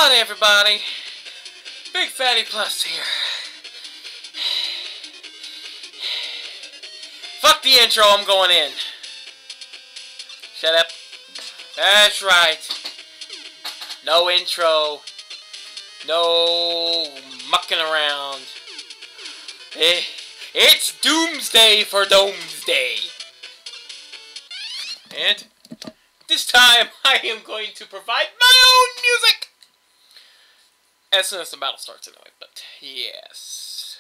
Howdy everybody, Big Fatty Plus here. Fuck the intro, I'm going in. Shut up. That's right. No intro. No mucking around. It's Doomsday for Domesday. And this time I am going to provide my own music. As soon as the battle starts anyway, but yes.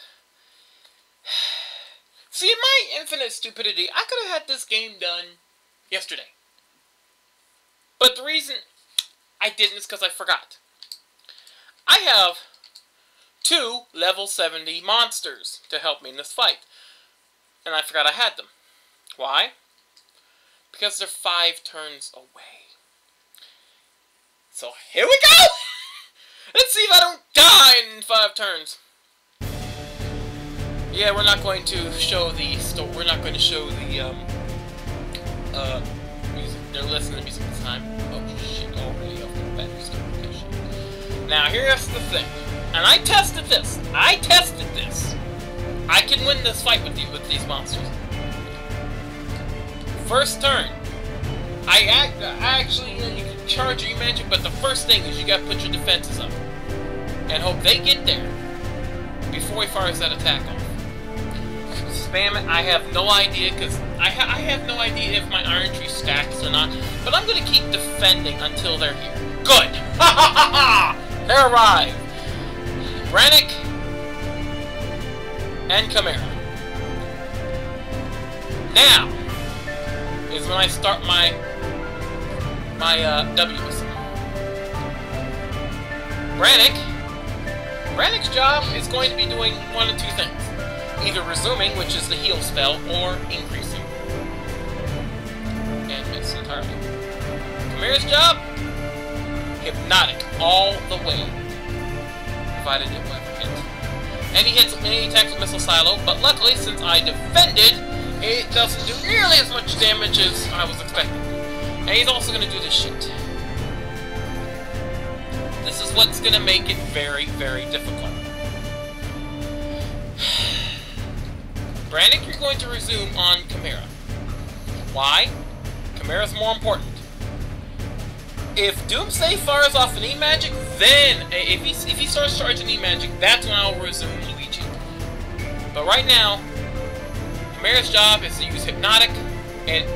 See, in my infinite stupidity, I could have had this game done yesterday. But the reason I didn't is because I forgot. I have 2 level 70 monsters to help me in this fight. And I forgot I had them. Why? Because they're 5 turns away. So here we go! Let's see if I don't die in 5 turns. Yeah, we're not going to show the story. We're not going to show the music. They're listening to music this time. Oh shit! Already off the battery started. Now here's the thing, and I tested this. I can win this fight with these monsters. First turn. Actually, you can charge your magic, but the first thing is you gotta put your defenses up. And hope they get there before he fires that attack off. Spam it, I have no idea, because I have no idea if my Iron Tree stacks or not, but I'm gonna keep defending until they're here. Good! Ha ha ha ha! They arrive! Brannick and Chimera. Now is when I start my W whistle. Brannick's job is going to be doing one of 2 things. Either resuming, which is the heal spell, or increasing. And miss entirely. Chimera's job? Hypnotic all the way. Provided it will ever hit. And he attacks with Missile Silo, but luckily, since I defended, it doesn't do nearly as much damage as I was expecting. And he's also going to do this shit. This is what's going to make it very, very difficult. Brannick, you're going to resume on Chimera. Why? Chimera's more important. If Doomsday fires off an E-Magic, then, if he starts charging E-Magic, that's when I'll resume Luigi. But right now, Chimera's job is to use Hypnotic and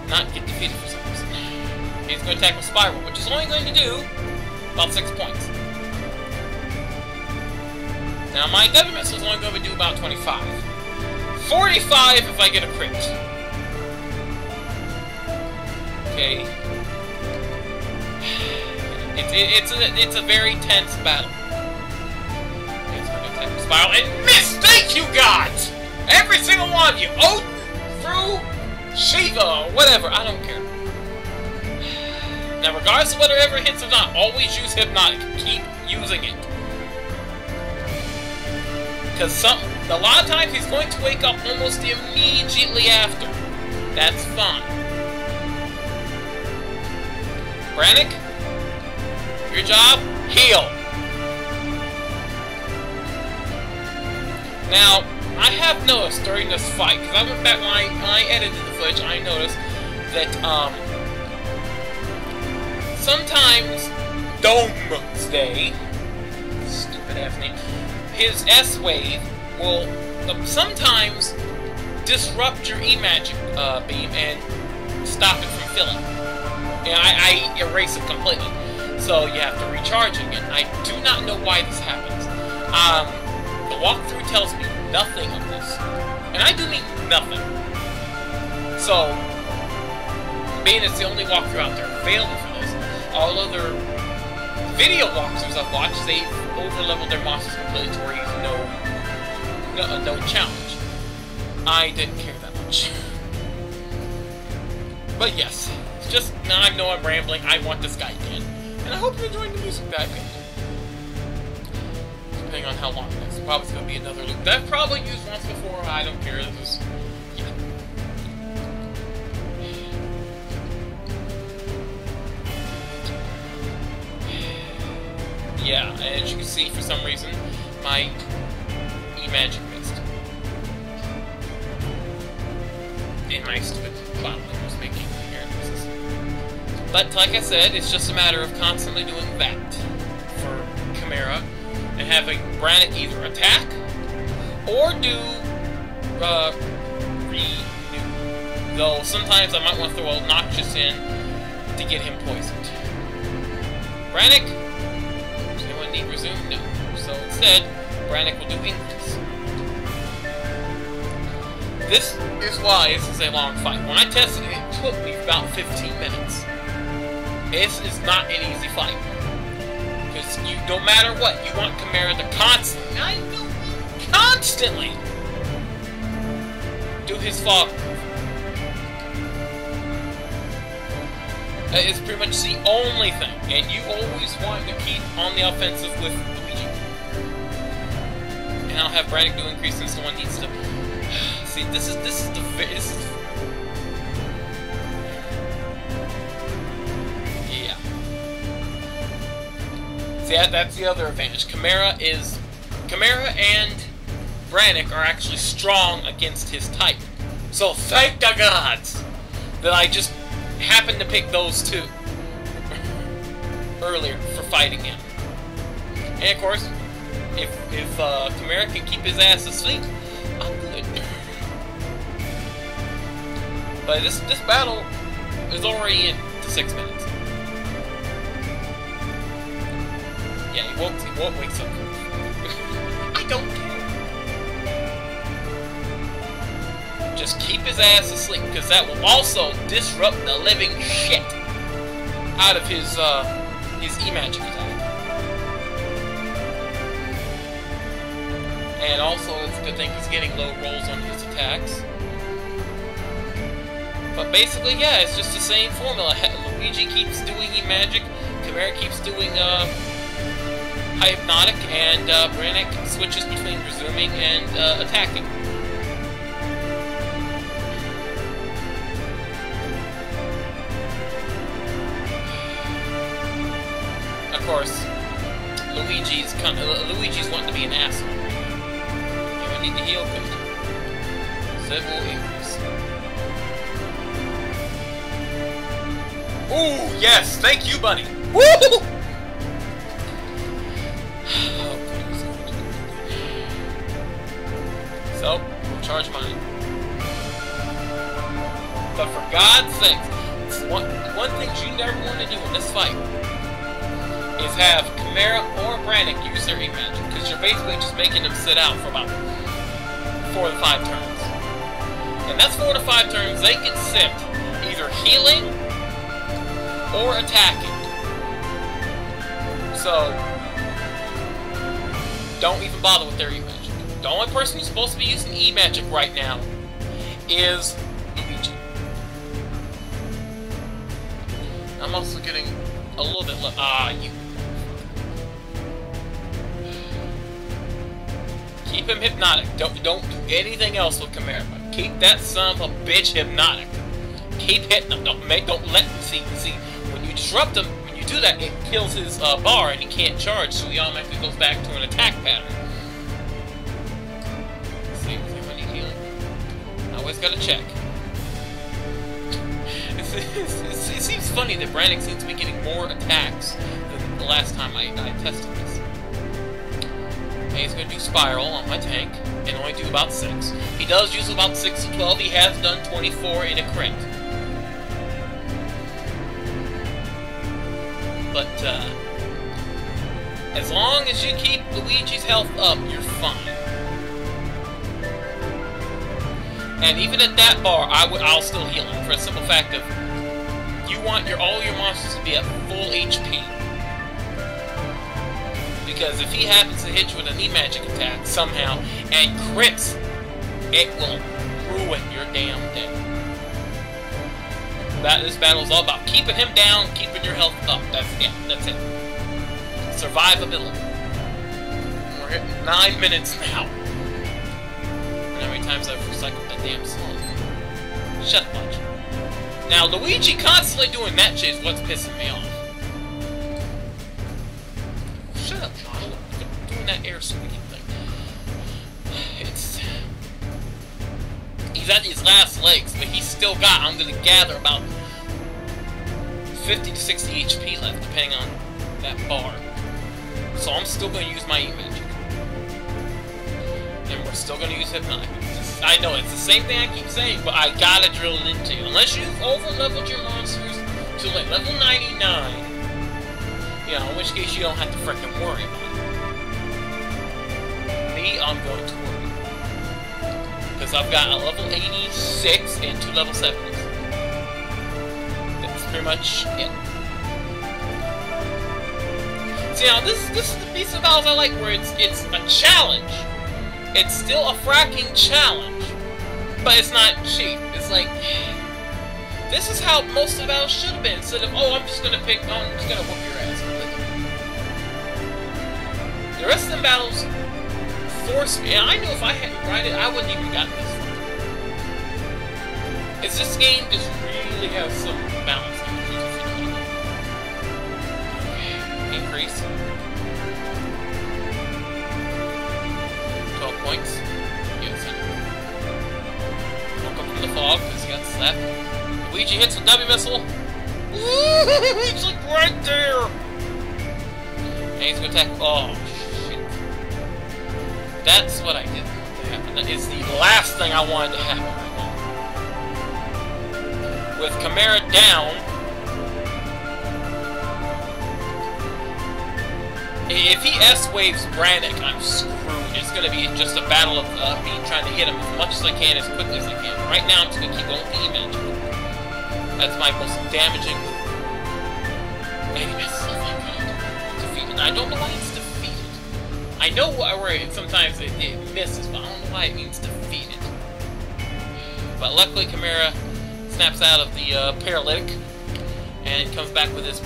not get defeated for some reason. He's going to attack with Spiral, which is only going to do about 6 points. Now my W missile is only going to do about 25. 45 if I get a crit. Okay. It's a very tense battle. Okay, so we're going to attack with Spiral and miss! Thank you, gods! Every single one of you! Odin, through Shiva, or whatever, I don't care. Now, regardless of whether it ever hits or not, always use Hypnotic. Keep using it. Because a lot of times he's going to wake up almost immediately after. That's fine. Brannick, your job, heal. Now, I have noticed during this fight, because I went back when I edited the footage, I noticed that, sometimes Domesday, stupid ass name, his S-Wave will sometimes disrupt your E-Magic beam and stop it from filling. And I erase it completely. So you have to recharge it again. I do not know why this happens. The walkthrough tells me nothing of this. And I do mean nothing. So, being it's the only walkthrough out there available for this, all other video walkthroughs I've watched, they've over-leveled their monsters completely to where you no challenge. I didn't care that much. But yes, it's just, now I know I'm rambling, I want this guy dead. And I hope you're enjoying the music that I picked. Depending on how long it is. Probably going to be another loop that I've probably used once before, I don't care, this is, yeah. Yeah, and as you can see, for some reason, my E-Magic missed. And my stupid bottle I was making here. But like I said, it's just a matter of constantly doing that for Chimera and having Brannick either attack or do renew. Though sometimes I might want to throw a Noxious in to get him poisoned. Brannick? Does anyone need resume? No. So instead, Brannick will do increase. This is why this is a long fight. When I tested it, it took me about 15 minutes. This is not an easy fight. Because you, no matter what, you want Chimera to constantly do his fog move. That is pretty much the only thing. And you always want to keep on the offensive with Luigi. And I'll have Brannick do increase since someone needs to... See, this is yeah. See, that's the other advantage. Chimera and Brannick are actually strong against his type. So thank the gods that I just happened to pick those two earlier for fighting him. And of course, if Chimera can keep his ass asleep, I'm good. But this battle is already into 6 minutes. Yeah, he won't wake up. I don't care. Just keep his ass asleep, because that will also disrupt the living shit out of his E-Magic attack. And also, it's a good thing he's getting low rolls on his attacks. But basically, yeah, it's just the same formula. Luigi keeps doing E-Magic, Chimera keeps doing Hypnotic, and Brannick switches between resuming and attacking. Of course, Luigi's wanting to be an asshole. You need to heal good. Civil increase. Ooh, yes! Thank you, buddy! Woo! So, charge mine. But for God's sake, one thing you never want to do in this fight is have Chimera or Brannick use their E-Magic, because you're basically just making them sit out for about 4 to 5 turns. And that's 4 to 5 turns they can sit either healing or attacking. So, don't even bother with their E-Magic. The only person who's supposed to be using E-Magic right now is Luigi. I'm also getting a little bit left. You. Keep him hypnotic. Don't do anything else with Chimera. Keep that son of a bitch hypnotic. Keep hitting him. Don't let him see. When you disrupt him, when you do that, it kills his bar and he can't charge, so he automatically goes back to an attack pattern. See, does anyone need healing? I always gotta check. It seems funny that Brannick seems to be getting more attacks than the last time I tested this. And he's going to do Spiral on my tank, and only do about 6. He does use about 6 to 12. He has done 24 in a crit. But, as long as you keep Luigi's health up, you're fine. And even at that bar, I'll still heal him, for a simple fact of, you want all your monsters to be at full HP. Because if he happens to hit you with an E-Magic attack somehow and crits, it will ruin your damn day. This battle is all about keeping him down, keeping your health up. That's it. Survivability. We're hitting 9 minutes now. And how many times I've recycled that damn song? Shut up, bunch. Now, Luigi constantly doing that shit is what's pissing me off. Shut up. that air squeaking thing. He's at his last legs, but he's still got, I'm gonna gather, about 50 to 60 HP left, depending on that bar. So I'm still gonna use my E-Magic. And we're still gonna use Hypnotic. I know, it's the same thing I keep saying, but I gotta drill it into you. Unless you've over-leveled your monsters to like level 99, you know, in which case you don't have to frickin' worry about it. Me, I'm going to worry. Because I've got a level 86 and 2 level 70s. That's pretty much it. See, now this is the piece of battles I like, where it's a challenge. It's still a fracking challenge, but it's not cheap. It's like, this is how most of the battles should have been. Instead of, oh, I'm just gonna whoop your ass. The rest of the battles force me, and I knew if I hadn't tried it, I wouldn't even gotten this far. It's this game just really has some balance. Okay, increase. 12 points. Yes. Woke up from the fog because he got slapped. Luigi hits with W missile. He's like right there. And he's gonna attack. Oh shit. That's what I didn't want to happen. That is the last thing I wanted to happen right now. With Chimera down, if he S-waves Brannick, I'm screwed. It's going to be just a battle of me trying to hit him as much as I can, as quickly as I can. Right now, I'm just going to keep going with the E-Magic. That's my most damaging move. And he misses. Defeated. I don't know why it's defeated. I know where sometimes it misses, but I don't know why it means defeated. But luckily, Chimera snaps out of the paralytic and comes back with his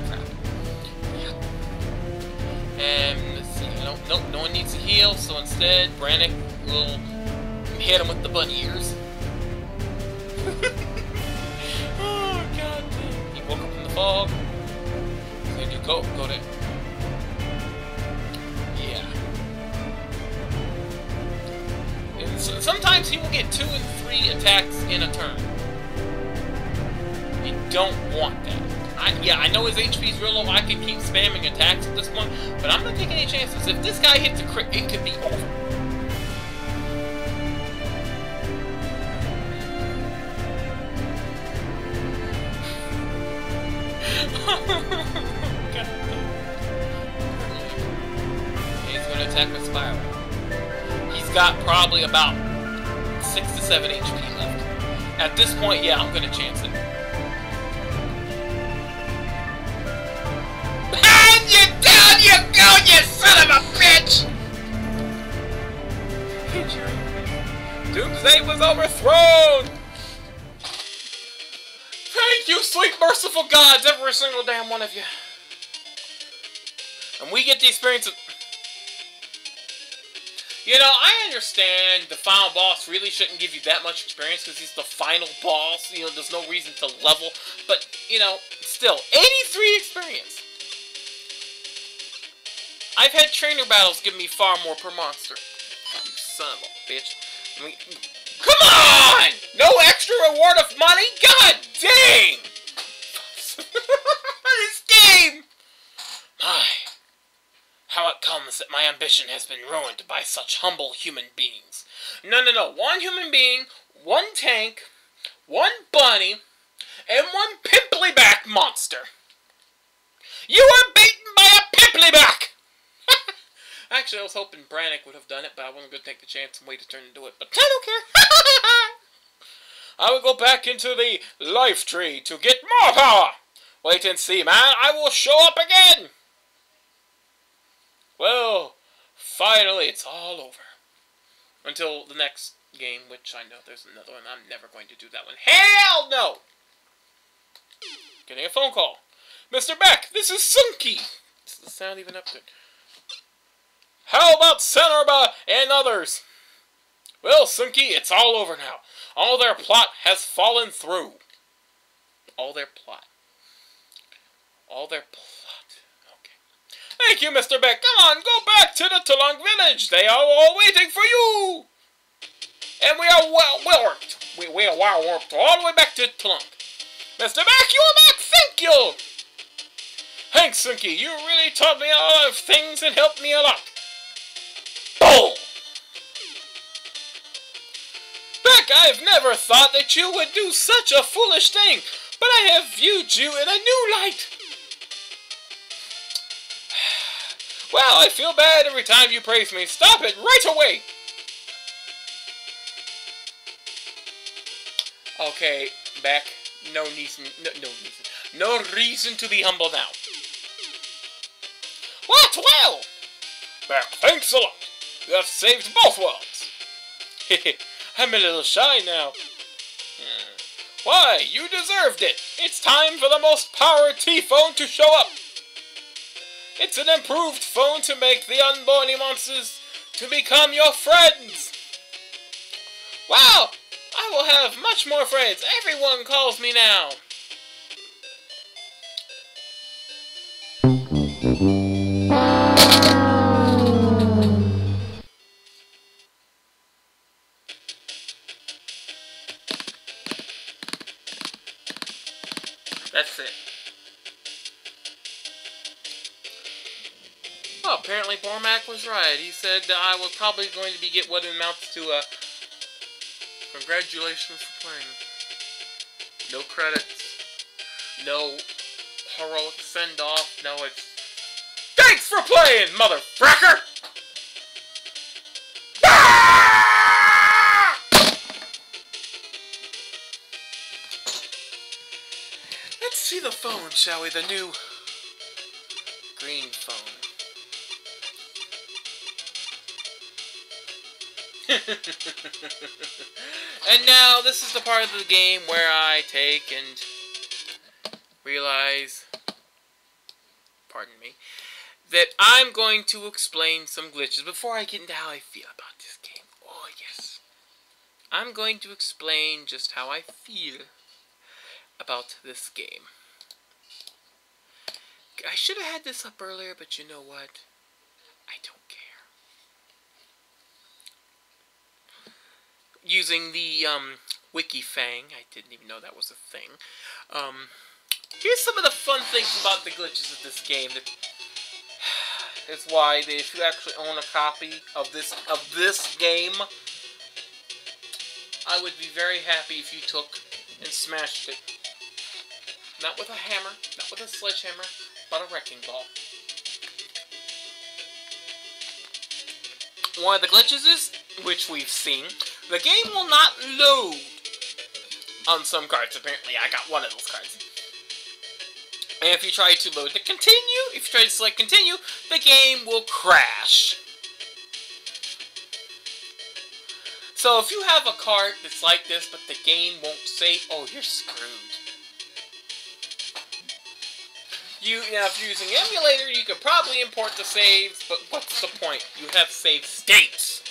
crap. Yeah. And let's see. Nope, no one needs to heal, so instead, Brannick will hit him with the bunny ears. Oh god damn. He woke up in the fog. So you go there. Yeah. And so, sometimes he will get 2 and 3 attacks in a turn. You don't want that. I know his HP is real low. I can keep spamming attacks at this point, but I'm not taking any chances. If this guy hits a crit, it could be over. He's going to attack with Spiral. He's got probably about 6 to 7 HP left. At this point, yeah, I'm going to chance it. Down you go, you son of a bitch! Doomsday was overthrown! Thank you, sweet merciful gods, every single damn one of you. And we get the experience of... You know, I understand the final boss really shouldn't give you that much experience because he's the final boss. You know, there's no reason to level. But, you know, still, 83 experience. I've had trainer battles give me far more per monster. You son of a bitch. I mean, come on! No extra reward of money? God dang! This game! My, how it comes that my ambition has been ruined by such humble human beings. No. 1 human being, 1 tank, 1 bunny, and 1 pimply-back monster. You are beaten by a pimply-back! Actually, I was hoping Brannick would have done it, but I wasn't going to take the chance and wait to turn into it. But I don't care. I will go back into the life tree to get more power. Wait and see, man. I will show up again. Well, finally, it's all over. Until the next game, which I know there's another one. I'm never going to do that one. Hell no! Getting a phone call. Mr. Beck, this is Sunky. Does the sound even up there? How about Cenerba and others? Well, Sunky, it's all over now. All their plot has fallen through. All their plot. Okay. Thank you, Mr. Beck. Come on, go back to the Telefang village. They are all waiting for you. And we are well worked. We are well worked all the way back to Telefang. Mr. Beck, you are back. Thank you. Thanks, Sunky. You really taught me a lot of things and helped me a lot. Boom! Beck, I've never thought that you would do such a foolish thing, but I have viewed you in a new light. Well, I feel bad every time you praise me. Stop it right away! Okay, Beck, no reason to be humble now. What? Well! Beck, thanks a lot. You have saved both worlds. I'm a little shy now. Why, you deserved it. It's time for the most power T-phone to show up. It's an improved phone to make the unborn monsters to become your friends. Wow, I will have much more friends. Everyone calls me now. That's it. Well, apparently Bormac was right. He said that I was probably going to get what amounts to a congratulations for playing. No credits. No heroic send-off. No, it's thanks for playing, motherfracker! Let's see the phone, shall we? The new green phone. And now, this is the part of the game where I take and realize, pardon me, that I'm going to explain some glitches before I get into how I feel about this game. Oh, yes. I'm going to explain just how I feel about this game. I should have had this up earlier, but you know what? I don't care. Using the Wikifang, I didn't even know that was a thing. Here's some of the fun things about the glitches of this game. That is why that if you actually own a copy of this game, I would be very happy if you took and smashed it. Not with a hammer, not with a sledgehammer, but a wrecking ball. One of the glitches is, which we've seen, the game will not load on some cards. Apparently, I got one of those cards. And if you try to load to continue, if you try to select continue, the game will crash. So if you have a card that's like this, but the game won't save, oh, you're screwed. Now, if you're using emulator, you could probably import the saves, but what's the point? You have save states.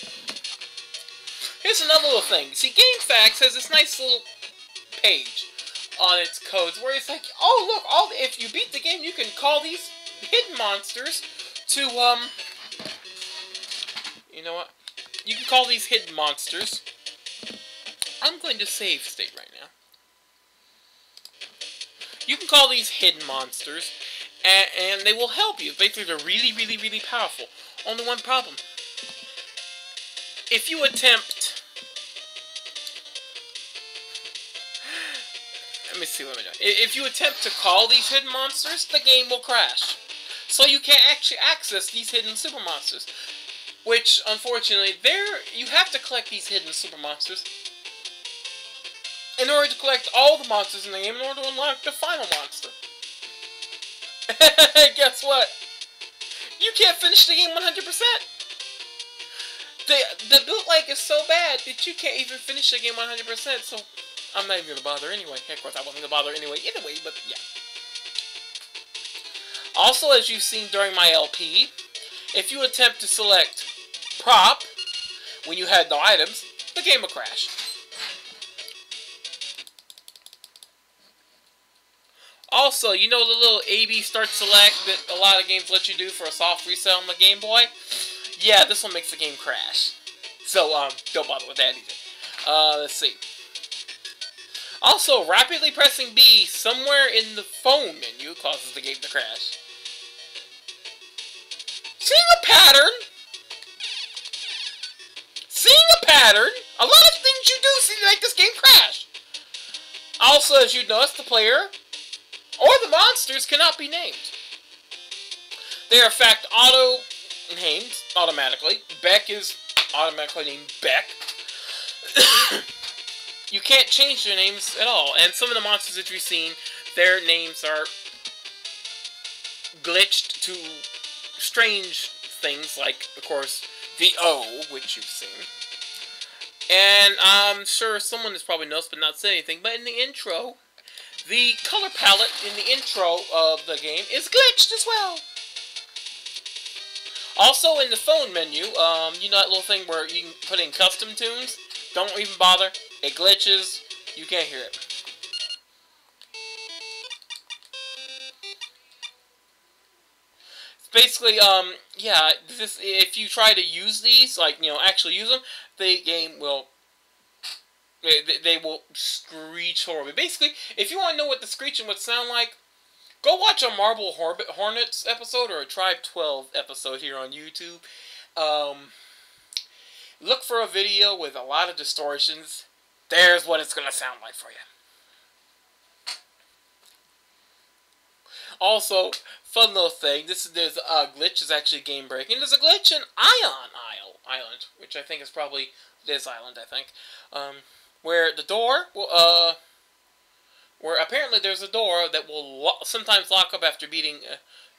Here's another little thing. See, GameFAQs has this nice little page on its codes where it's like, oh, look, if you beat the game, you can call these hidden monsters to, you know what? You can call these hidden monsters. I'm going to save state right now. You can call these hidden monsters, and they will help you. Basically, they're really, really, really powerful. Only one problem. If you attempt... Let me see what I'm doing. If you attempt to call these hidden monsters, the game will crash. So you can't actually access these hidden super monsters. Which, unfortunately, you have to collect these hidden super monsters in order to collect all the monsters in the game in order to unlock the final monster. Guess what? You can't finish the game 100%. The bootleg is so bad that you can't even finish the game 100%, so I'm not even going to bother anyway. Of course, I wasn't going to bother anyway, but yeah. Also, as you've seen during my LP, if you attempt to select prop when you had no items, the game will crash. Also, you know the little A/B start select that a lot of games let you do for a soft reset on the Game Boy? Yeah, this one makes the game crash. So, don't bother with that either. Let's see. Also, rapidly pressing B somewhere in the phone menu causes the game to crash. Seeing a pattern? Seeing a pattern? A lot of things you do see to make this game crash. Also, as you notice, the player or the monsters cannot be named. They are, in fact, auto-named automatically. Beck is automatically named Beck. You can't change their names at all. And some of the monsters that you've seen, their names are glitched to strange things, like, of course, the O, which you've seen. And I'm sure someone has probably noticed but not said anything, but in the intro, the color palette in the intro of the game is glitched as well. Also, in the phone menu, you know that little thing where you can put in custom tunes? Don't even bother. It glitches. You can't hear it. Basically, yeah, if you try to use these, like, you know, actually use them, the game will, they will screech horribly. Basically, if you want to know what the screeching would sound like, go watch a Marble Hornets episode or a Tribe 12 episode here on YouTube. Look for a video with a lot of distortions. There's what it's going to sound like for you. Also, fun little thing, there's a glitch is actually game breaking. There's a glitch in Island, which I think is probably this island, I think, where the door will, where apparently there's a door that will sometimes lock up after beating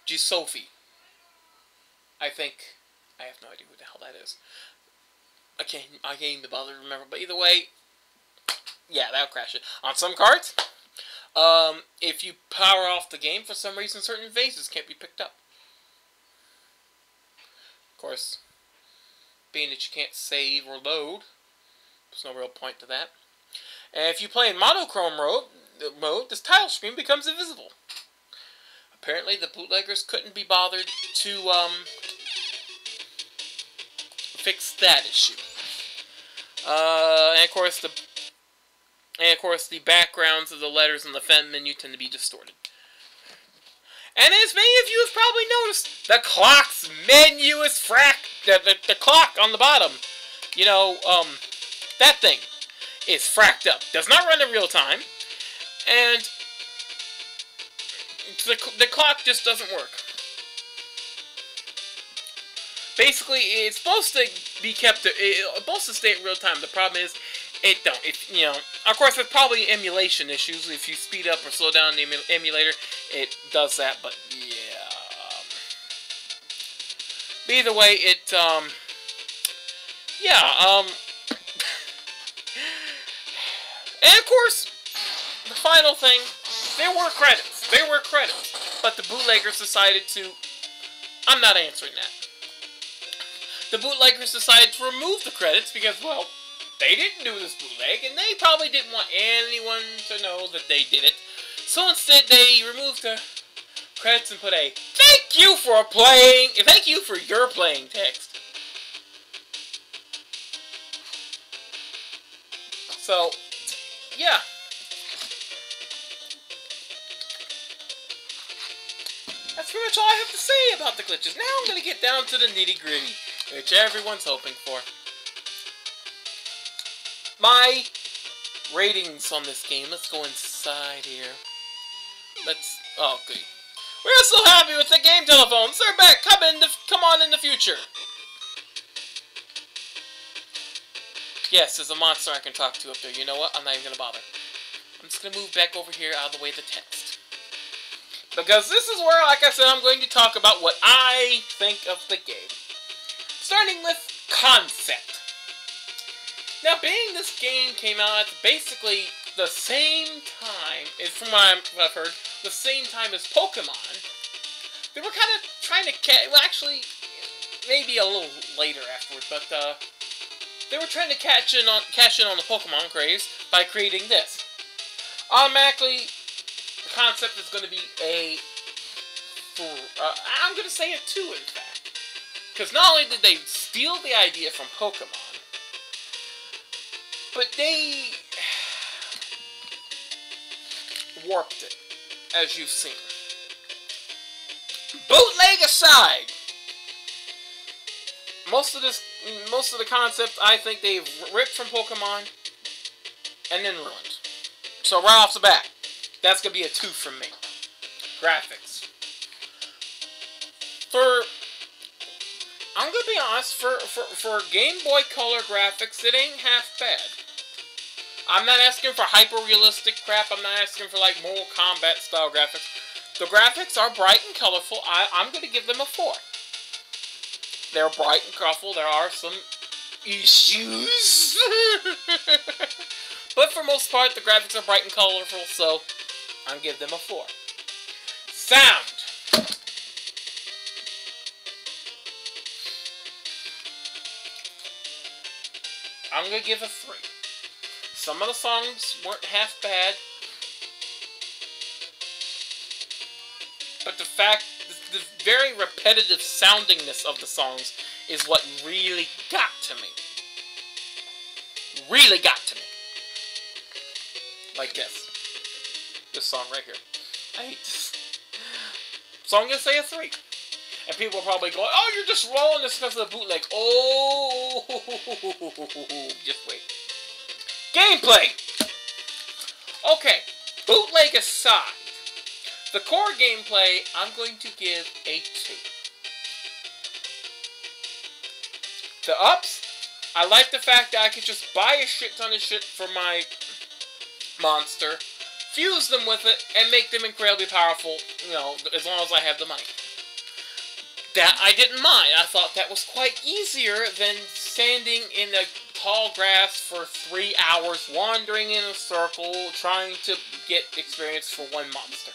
Sophie. I think, I have no idea who the hell that is. I can't even bother to remember, but either way, yeah, that'll crash it. On some cards, if you power off the game, for some reason, certain phases can't be picked up. Of course, being that you can't save or load, there's no real point to that. And if you play in monochrome mode, this title screen becomes invisible. Apparently, the bootleggers couldn't be bothered to fix that issue. And of course, the backgrounds of the letters in the Fem menu tend to be distorted. And as many of you have probably noticed, the clock's menu is the clock on the bottom, you know, that thing is fracked up. Does not run in real time, and the clock just doesn't work. Basically, it's supposed to be kept. It's supposed to stay in real time. The problem is, it don't. You know, of course, there's probably emulation issues. If you speed up or slow down the emulator, it does that. But yeah. But either way, it. Yeah. And of course, the final thing, there were credits. There were credits, but the bootleggers decided to. I'm not answering that. The bootleggers decided to remove the credits because, well, they didn't do this bootleg, and they probably didn't want anyone to know that they did it. So instead, they removed the credits and put a "Thank you for playing," "Thank you for your playing" text. So, yeah. That's pretty much all I have to say about the glitches. Now I'm going to get down to the nitty-gritty, which everyone's hoping for. My ratings on this game. Let's go inside here. Oh, good. We're so happy with the game telephone. Sir Beck, come on in the future. Yes, there's a monster I can talk to up there. You know what? I'm not even going to bother. I'm just going to move back over here out of the way of the text. Because this is where, like I said, I'm going to talk about what I think of the game. Starting with concept. Now, being this game came out at basically the same time, from what I've heard, the same time as Pokemon, they were kind of trying to well, actually, maybe a little later afterwards, but they were trying to cash in on the Pokemon craze by creating this. Automatically concept is going to be a... I'm going to say a 2, in fact. Because not only did they steal the idea from Pokemon, but they warped it, as you've seen. Bootleg aside, most of the concepts I think they've ripped from Pokemon and then ruined. So right off the bat, that's gonna be a 2 from me. Graphics. I'm gonna be honest, for Game Boy Color graphics, it ain't half bad. I'm not asking for hyper-realistic crap. I'm not asking for, like, Mortal Kombat style graphics. The graphics are bright and colorful. I'm going to give them a 4. They're bright and colorful. There are some issues. But for most part, the graphics are bright and colorful, so I'm going to give them a 4. Sound. I'm going to give a 3. Some of the songs weren't half bad, but the very repetitive soundingness of the songs is what really got to me. Really got to me. Like this. This song right here. I hate this. So I'm going to say a 3. And people are probably going, oh, you're just rolling this because of the bootleg. Oh, just wait. Gameplay! Okay, bootleg aside, the core gameplay, I'm going to give a 2. The ups, I like the fact that I could just buy a shit ton of shit for my monster, fuse them with it, and make them incredibly powerful, you know, as long as I have the money. That I didn't mind. I thought that was quite easier than standing in the tall grass for 3 hours, wandering in a circle, trying to get experience for one monster.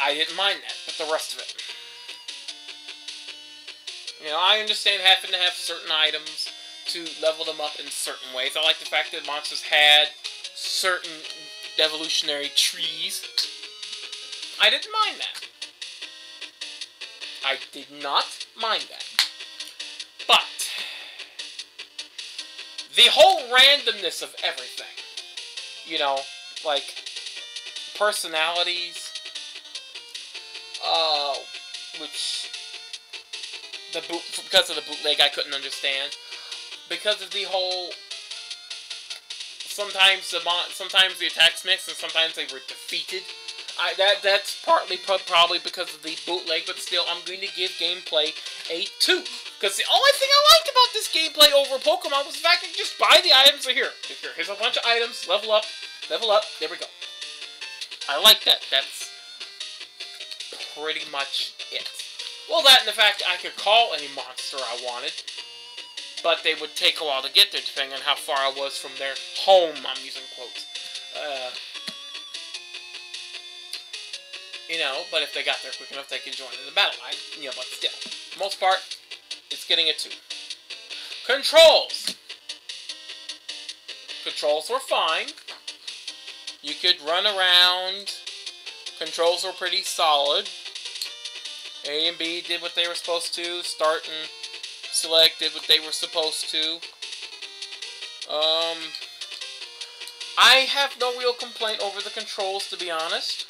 I didn't mind that, but the rest of it. You know, I understand having to have certain items to level them up in certain ways. I like the fact that monsters had certain evolutionary trees. I didn't mind that. I did not mind that. But the whole randomness of everything, you know, like personalities, which because of the bootleg I couldn't understand, because of the whole sometimes the attacks mixed and sometimes they were defeated. That's partly probably because of the bootleg, but still, I'm going to give gameplay a 2. Because the only thing I liked about this gameplay over Pokemon was the fact that you just buy the items that are here. Here's a bunch of items, level up, there we go. I like that. That's pretty much it. Well, that and the fact that I could call any monster I wanted, but they would take a while to get there, depending on how far I was from their home, I'm using quotes. You know, but if they got there quick enough, they could join in the battle. You know, but still, for the most part, it's getting a 2. Controls. Controls were fine. You could run around. Controls were pretty solid. A and B did what they were supposed to. Start and select did what they were supposed to. I have no real complaint over the controls, to be honest.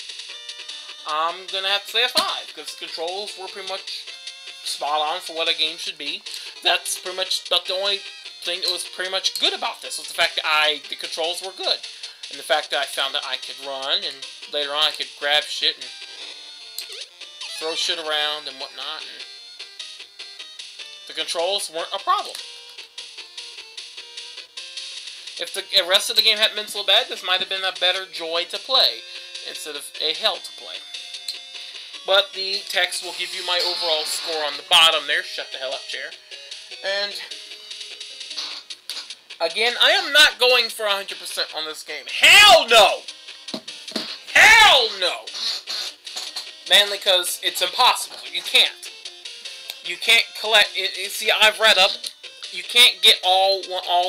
I'm gonna have to say a 5, because the controls were pretty much spot on for what a game should be. That's pretty much about the only thing that was pretty much good about this, was the fact that the controls were good. And the fact that I found that I could run, and later on I could grab shit and throw shit around and whatnot, and the controls weren't a problem. If the rest of the game hadn't been so bad, this might have been a better joy to play, instead of a hell to play. But the text will give you my overall score on the bottom there. Shut the hell up, chair. And again, I am not going for 100% on this game. Hell no! Hell no! Mainly because it's impossible. You can't. You can't collect... See, I've read up. You can't get all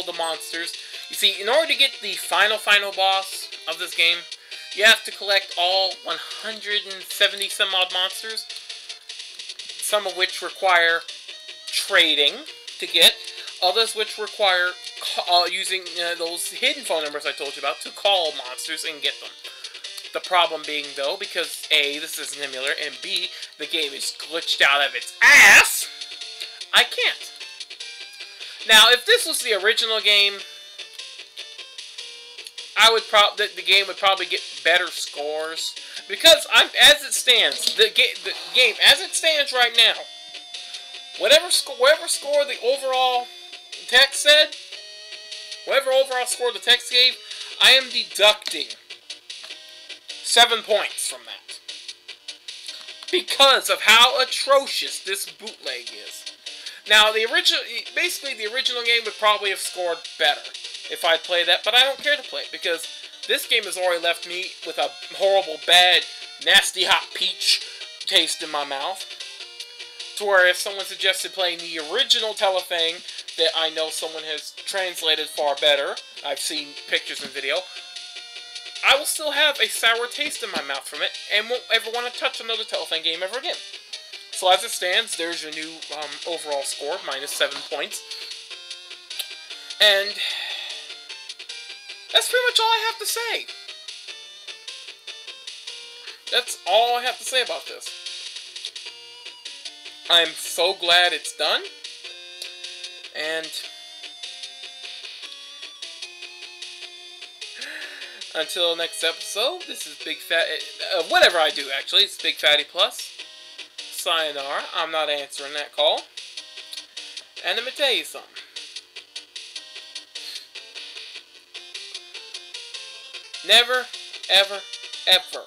the monsters. You see, in order to get the final boss of this game. You have to collect all 170 some odd monsters, some of which require trading to get, others which require using those hidden phone numbers I told you about to call monsters and get them. The problem being, though, because A, this is an emulator, and B, the game is glitched out of its ass, I can't. Now, if this was the original game, the game would probably get better scores, because as it stands, the game as it stands right now, whatever score the overall text said, whatever overall score the text gave, I am deducting 7 points from that, because of how atrocious this bootleg is. Now, basically the original game would probably have scored better if I'd played that, but I don't care to play it, because this game has already left me with a horrible, bad, nasty, hot peach taste in my mouth. To where if someone suggested playing the original Telefang, that I know someone has translated far better, I've seen pictures and video, I will still have a sour taste in my mouth from it, and won't ever want to touch another Telefang game ever again. So as it stands, there's your new overall score, minus 7 points. And that's pretty much all I have to say. That's all I have to say about this. I'm so glad it's done. And until next episode, this is Big Fat... whatever I do, actually, it's Big Fatty Plus. Sayonara. I'm not answering that call. And let me tell you something. Never, ever, ever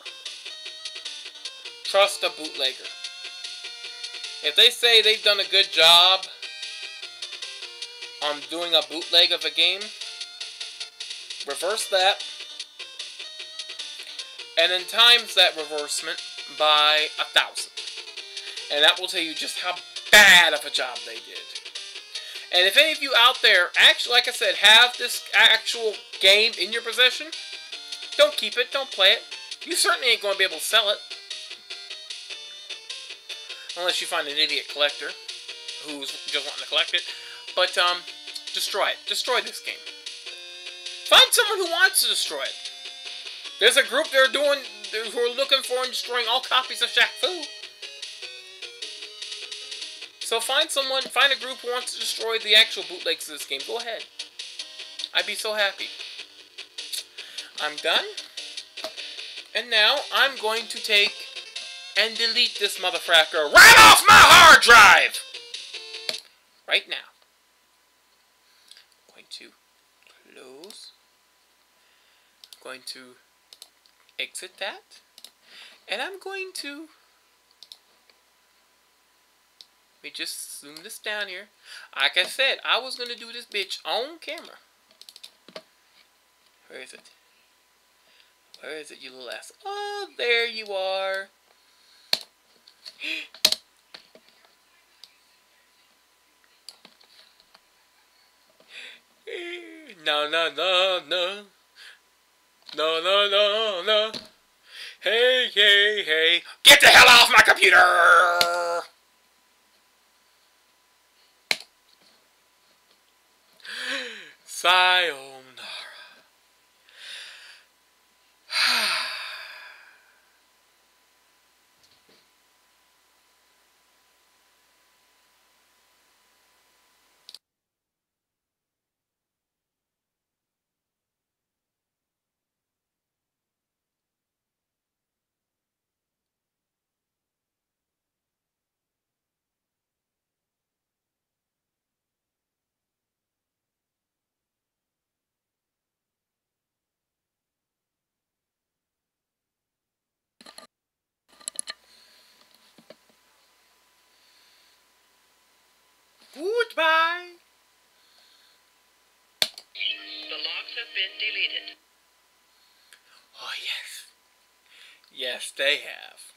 trust a bootlegger. If they say they've done a good job on doing a bootleg of a game, reverse that, and then times that reversement by 1,000. And that will tell you just how bad of a job they did. And if any of you out there, actually, like I said, have this actual game in your possession, don't keep it, don't play it. You certainly ain't going to be able to sell it. Unless you find an idiot collector who's just wanting to collect it. But, destroy it. Destroy this game. Find someone who wants to destroy it. There's a group who are looking for and destroying all copies of Shaq Fu. So find a group who wants to destroy the actual bootlegs of this game. Go ahead. I'd be so happy. I'm done. And now I'm going to take and delete this motherfucker right off my hard drive! Right now. I'm going to close. I'm going to exit that. And I'm going to... Let me just zoom this down here. Like I said, I was going to do this bitch on camera. Where is it? Where is it, you little ass? Oh, there you are. No, no, no, no. No, no, no, no. Hey, hey, hey. Get the hell off my computer! Sayonara. Goodbye. The logs have been deleted. Oh, yes. Yes, they have.